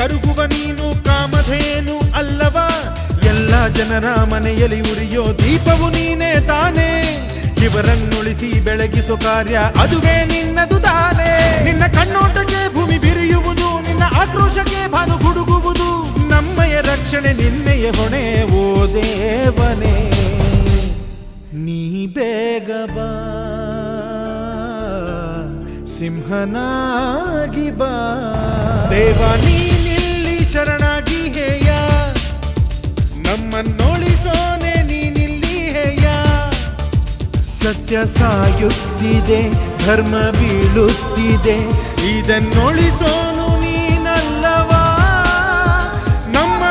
ಕರುಗುವ ನೀನು ಕಾಮಧೇನು ಅಲ್ಲವಾ? ಎಲ್ಲ ಜನರ ಮನೆಯಲ್ಲಿ ಉರಿಯೋ ದೀಪವು ನೀನೇ ತಾನೇ. ಇವರನ್ನುಳಿಸಿ ಬೆಳಗಿಸೋ ಕಾರ್ಯ ಅದುವೇ ನಿನ್ನದು ತಾನೇ. ನಿನ್ನ ಕಣ್ಣೋಟಕ್ಕೆ ಭೂಮಿ ಬಿರಿಯುವುದು, ನಿನ್ನ ಆಕ್ರೋಶಕ್ಕೆ ಭಾನು ಗುಡುಗುವುದು. ನಮ್ಮಯ ರಕ್ಷಣೆ ನಿನ್ನೆಯ ಹೊಣೆ ಓ ದೇವನೇ. ನೀ ಬೇಗ ಬಾ, ಸಿಂಹನಾಗಿ ಬಾ ದೇವ. ನೀನಿಲ್ಲಿ ಶರಣಾಗಿ ಹೇಯ, ನಮ್ಮನ್ನೊಳಿಸೋನೆ ನೀನಿಲ್ಲಿ ಹೇಯ. ಸತ್ಯ ಸಾಯುತ್ತಿದೆ, ಧರ್ಮ ಬೀಳುತ್ತಿದೆ, ಇದನ್ನೊಳಿಸೋನು ನೀನಲ್ಲವಾ? ನಮ್ಮ